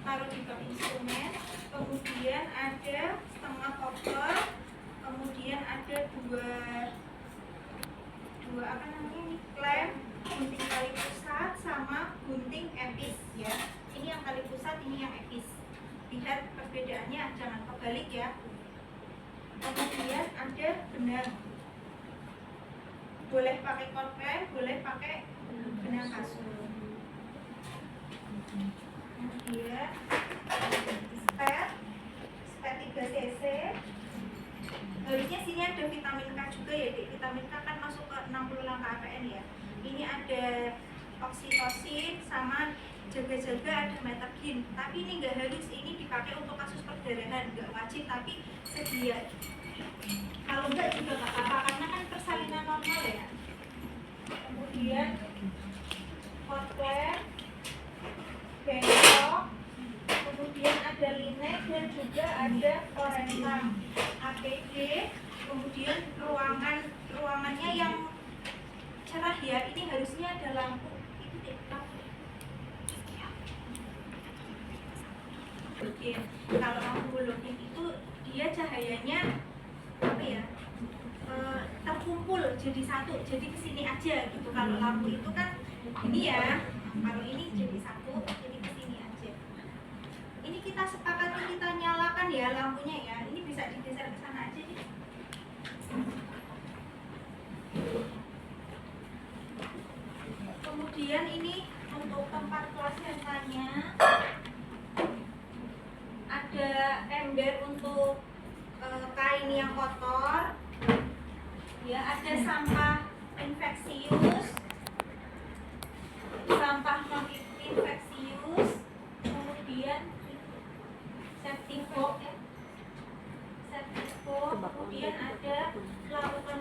taruh di bak instrumen. Kemudian ada setengah koper, kemudian ada dua apa namanya ini, klem, gunting tali pusat sama gunting epis ya. Ini yang tali pusat, ini yang epis. Lihat perbedaannya, jangan kebalik ya. Kemudian ada benang, boleh pakai korpen, boleh pakai benang kasur. Kemudian spet 3 cc. Harusnya sini ada vitamin K juga ya, Dik. Vitamin K kan masuk ke 60 langkah APN ya. Ini ada oksitosin sama jaga-jaga ada metagin. Tapi ini nggak harus, ini dipakai untuk kasus perdarahan, nggak wajib tapi sedia. Kalau enggak juga nggak apa-apa karena kan persalinan normal ya. Kemudian hotplate, bengkok, kemudian ada linek dan juga ada korentang, APD. Kemudian ruangannya yang cerah ya. Ini harusnya ada lampu itu lampu. Oke, kalau lampu halogen itu dia cahayanya apa ya? Terkumpul jadi satu, jadi kesini aja gitu. Kalau lampu itu kan ini ya, kalau ini jadi satu, jadi kesini aja. Ini kita sepakati, kita nyalakan ya lampunya ya. Ini bisa digeser ke sana aja nih. Kemudian ini untuk tempat plasentannya ada ember untuk kain yang kotor. Ya, ada sampah infeksius, sampah non infeksius, kemudian septic box, kemudian ada larutan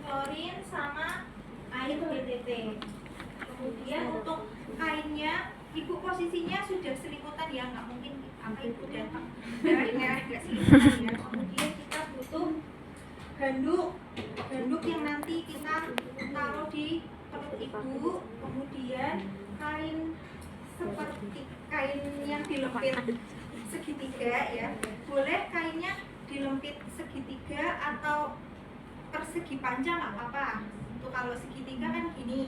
klorin sama air BTT. Kemudian untuk kainnya, ibu posisinya sudah selimutan ya, nggak mungkin apa ibu datang nggak selimutan ya. Kemudian kita butuh handuk yang nanti kita taruh di perut ibu. Kemudian kain seperti kain yang dilempit segitiga ya, boleh kainnya dilempit segitiga atau persegi panjang nggak apa-apa. Untuk kalau segitiga kan gini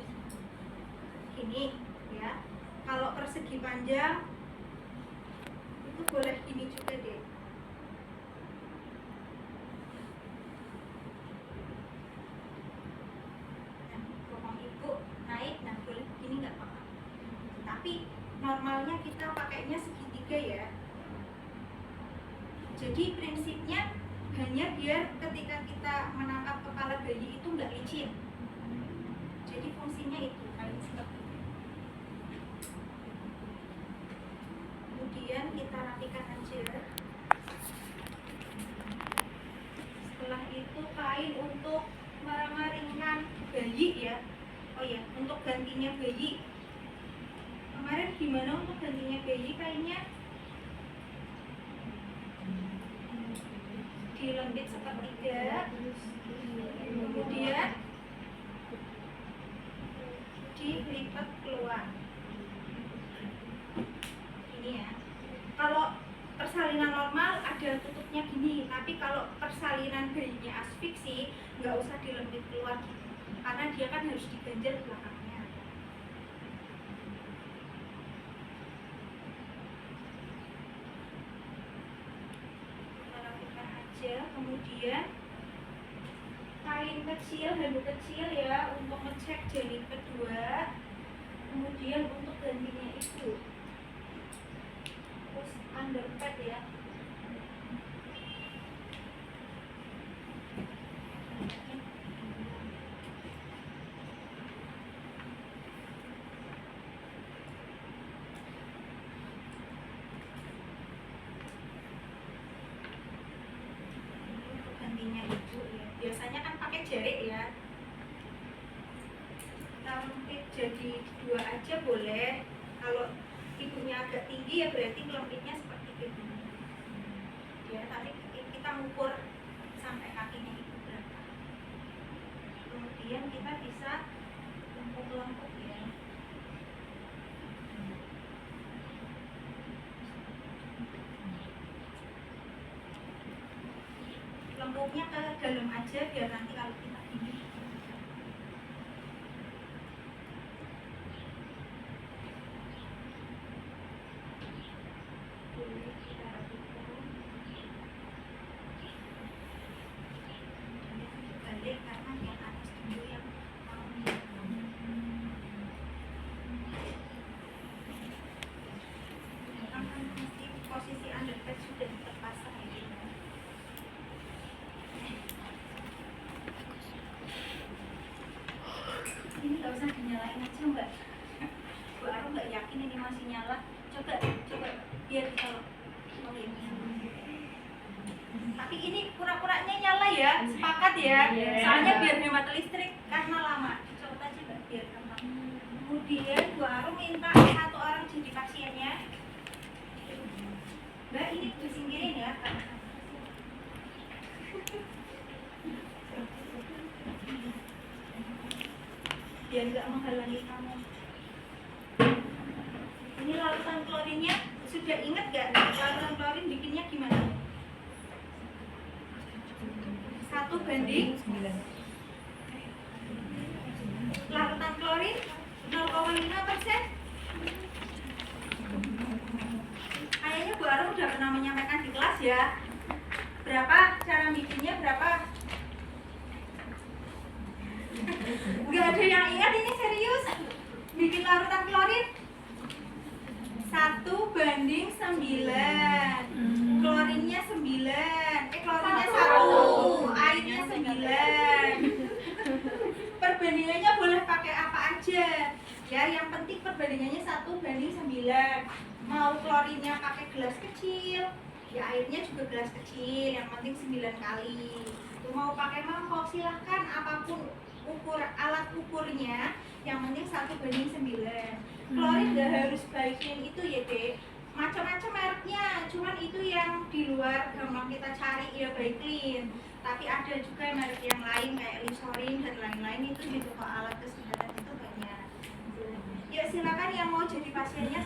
ya. Kalau persegi panjang itu boleh gini juga deh. Tapi normalnya kita pakainya segitiga ya. Jadi prinsipnya hanya biar ketika kita menangkap kepala bayi itu nggak licin. Jadi fungsinya itu kayak seperti itu. Kemudian kita rapikan aja. Setelah itu kain untuk mengeringkan bayi ya. Oh ya, untuk gantinya bayi. Kemarin gimana untuk gantinya bayi? Kainnya dilempit sepertiga, kemudian dilipat keluar. Ini ya. Kalau persalinan normal ada tutupnya gini, tapi kalau persalinan bayinya asfiksi nggak usah dilempit keluar gitu, karena dia kan harus diganjel belakangnya. Kemudian kain kecil, handuk kecil ya untuk ngecek janin kedua. Kemudian untuk gantinya itu, terus underpad ya. Biasanya kan pakai jari ya. Kita lempit jadi dua aja boleh. Kalau ibunya agak tinggi ya berarti lempitnya seperti itu. Ya, tapi kita ukur sampai kakinya itu berapa. Kemudian kita bisa lempuk-lempuk ya. nyemplungnya ke dalam aja biar nanti kalau kita ini balik karena yang atas dulu yang mau kan mesti posisi underpad sudah terpasang ya. Ini nggak usah dinyalain aja mbak. Bu Arum nggak yakin ini masih nyala. Coba biar kalau oh ini. Tapi ini pura-puranya nyala ya, sepakat ya. Soalnya biar hemat listrik karena lama. Coba aja mbak biar gampang. Kemudian Bu Arum minta satu orang jadi pasiennya. Mbak ini disingkirin ya. Biar nggak menghalangi kamu. Ini larutan klorinnya sudah ingat nggak? Larutan klorin bikinnya gimana? 1:9. Larutan klorin 0,5%. Kayaknya Bu Arum udah pernah menyampaikan di kelas ya. Berapa cara bikinnya berapa? Nggak ada yang ingat ini serius. Bikin larutan klorin 1:9. Klorinnya 9. Klorinnya 1, airnya 9. Perbandingannya boleh pakai apa aja. Ya, yang penting perbandingannya 1:9. Mau klorinnya pakai gelas kecil, ya airnya juga gelas kecil, yang penting 9 kali. Mau pakai mangkok silahkan, apapun alat ukurnya, yang penting 1:9. Klorin gak harus Baiklin itu ya dek, macam-macam mereknya, cuman itu yang di luar gampang kita cari ya Baiklin. Tapi ada juga merek yang lain kayak Lisorin dan lain-lain, itu di toko alat kesehatan itu banyak. Yuk silakan yang mau jadi pasiennya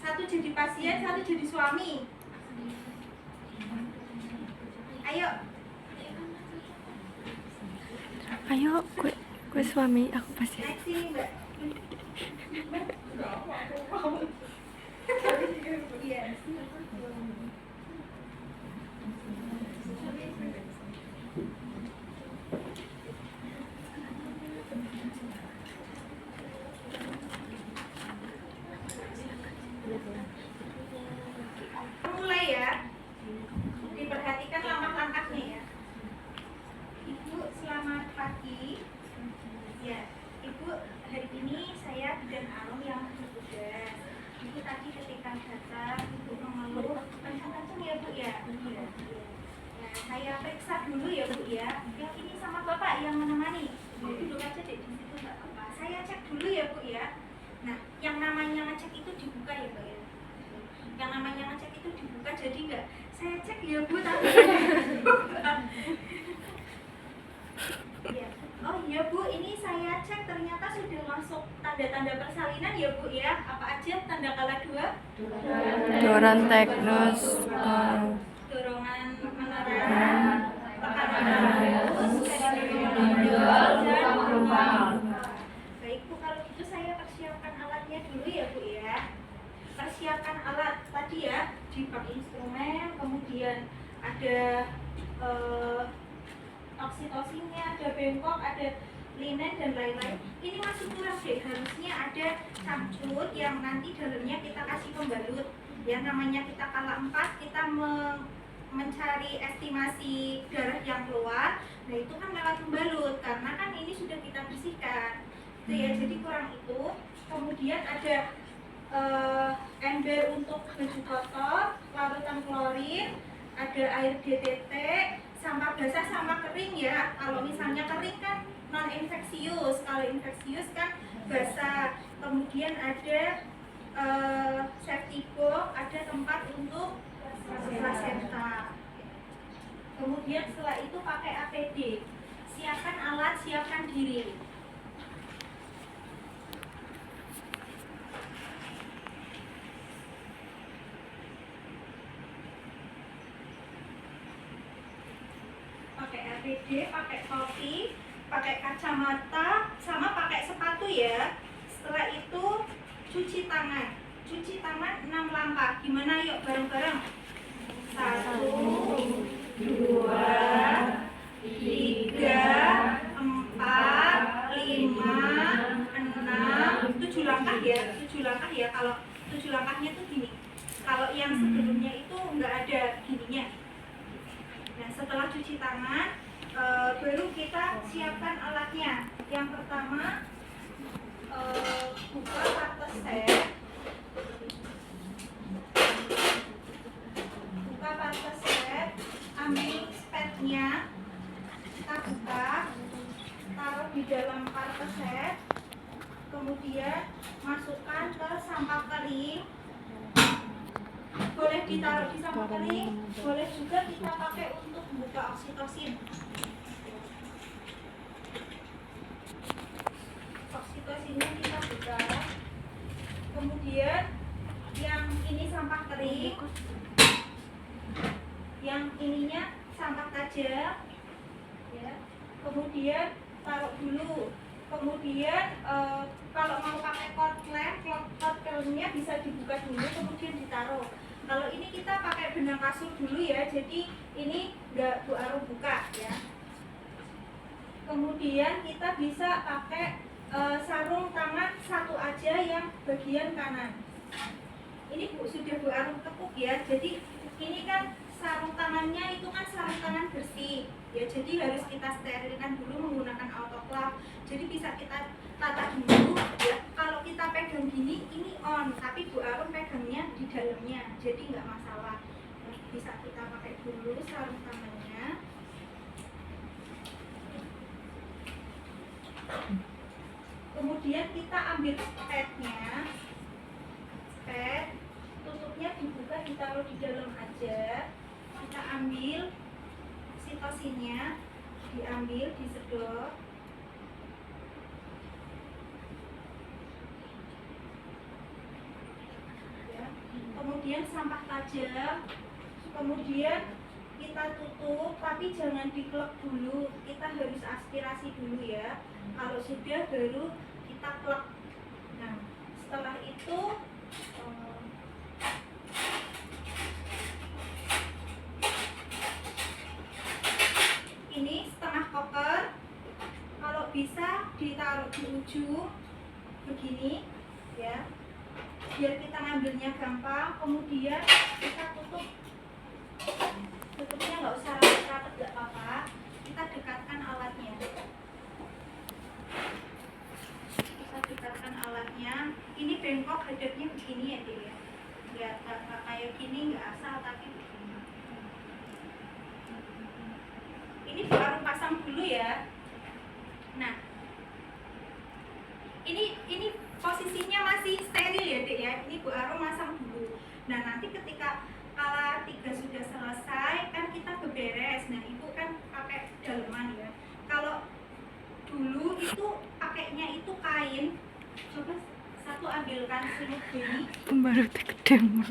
satu jadi pasien, satu jadi suami. Ayo, gue suami, aku pasti. Naik sini mbak. Iya. Mulai ya. Diperhatikan langkah-langkahnya ya. Ibu selamat pagi. Ya, Ibu hari ini saya Bidan Arum yang bertugas. Ibu tadi ketika datang Ibu mengeluh kencang-kencang ya Bu ya. Iya. Nah, saya periksa dulu ya Bu ya. Yang ini sama Bapak yang menemani. Duduk aja deh di situ nggak apa-apa. Saya cek dulu ya Bu ya. Nah, yang namanya ngecek itu dibuka ya Mbak ya. Yang namanya ngecek itu dibuka, jadi enggak saya cek ya Bu tapi ya. Oh iya Bu, ini saya cek ternyata sudah masuk tanda-tanda persalinan ya Bu ya. Apa aja tanda kala 2? Doran teknos, Dorongan menerang, tekanan halus, dan perubahan. Baik Bu, kalau itu saya persiapkan alatnya dulu ya Bu ya. Persiapkan alat tadi ya, di bak instrumen, kemudian ada oksitosinnya, ada bengkok, ada linen dan lain-lain. Ini masih kurang deh, harusnya ada camcut yang nanti dalamnya kita kasih pembalut. Ya namanya kita kala 4, kita mencari estimasi darah yang keluar. Nah itu kan lewat pembalut, karena kan ini sudah kita bersihkan. Itu ya, jadi kurang itu. Kemudian ada ember untuk baju kotor, larutan klorin, ada air DTT, sampah basah sama kering ya. Kalau misalnya kering kan non infeksius, kalau infeksius kan basah. Kemudian ada safety box, ada tempat untuk placenta. Kemudian setelah itu pakai APD. Siapkan alat, siapkan diri. APD, pakai topi, pakai kacamata, sama pakai sepatu ya. Setelah itu cuci tangan. Cuci tangan 6 langkah. Gimana yuk bareng-bareng? 1, 2, 3, 4, 5, 6, 7 langkah ya. 7 langkah ya. Kalau 7 langkahnya tuh gini. Kalau yang sebelumnya itu nggak ada gininya. Nah, setelah cuci tangan, baru kita siapkan alatnya. Yang pertama, buka kartu set. Buka kartu set, ambil spatnya, kita buka, taruh di dalam kartu set, kemudian masukkan ke sampah kering. Boleh ditaruh di sampah kering, boleh juga kita pakai untuk membuka oksitosin. Oksitosinnya kita buka. Kemudian yang ini sampah kering, yang ininya sampah tajam, ya. Kemudian taruh dulu. Kemudian kalau mau pakai kortlemnya bisa dibuka dulu, kemudian ditaruh. Kalau ini kita pakai benang kasur dulu ya, jadi ini nggak Bu Arum buka ya. Kemudian kita bisa pakai sarung tangan satu aja yang bagian kanan. Ini sudah Bu Arum tekuk ya, jadi ini kan sarung tangannya itu kan sarung tangan bersih ya, jadi harus kita sterilkan dulu menggunakan autoclave. Jadi bisa kita tata dulu ya. Kalau kita pegang gini ini on, tapi Bu Arum pegangnya di dalamnya, jadi nggak masalah. Nah, bisa kita pakai dulu sarung tangannya. Kemudian kita ambil spatnya, spat, tutupnya dibuka, ditaruh di dalam aja. Kita ambil sitosinnya, diambil, disedot. Ya. Kemudian sampah tajam, kemudian kita tutup, tapi jangan diklek dulu, kita harus aspirasi dulu ya. Kalau sudah baru kita klek. Nah, setelah itu ini setengah koper, kalau bisa ditaruh di ujung begini ya, biar kita ngambilnya gampang. Kemudian kita tutup, tutupnya nggak usah rapat-rapat, nggak apa-apa, kita dekatkan alatnya. Kita dekatkan alatnya. Ini bengkok hadapnya begini ya dia ya, nggak kayak gini, nggak asal, tapi begini. Ini baru pasang dulu ya. Nah, ini posisinya masih steril ya Dek ya. Ini Bu Arum masang dulu. Nah, nanti ketika kala 3 sudah selesai kan kita beberes. Nah, Ibu kan pakai daleman ya. Kalau dulu itu pakainya itu kain. Coba satu ambilkan selimut ini. Baru kedem.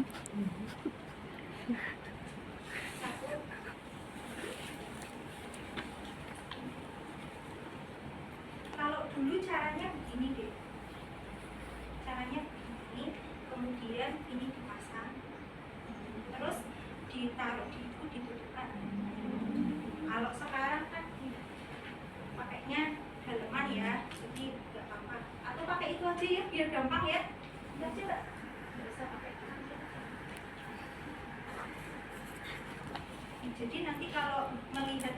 Kalau dulu caranya begini deh. Caranya begini, kemudian ini dipasang, terus ditaruh di itu, ditutupkan. Kalau sekarang kan pakainya daleman ya, jadi nggak apa-apa. Atau pakai itu aja ya, biar gampang ya. Nggak aja nggak usah pakai itu. Jadi nanti kalau melihat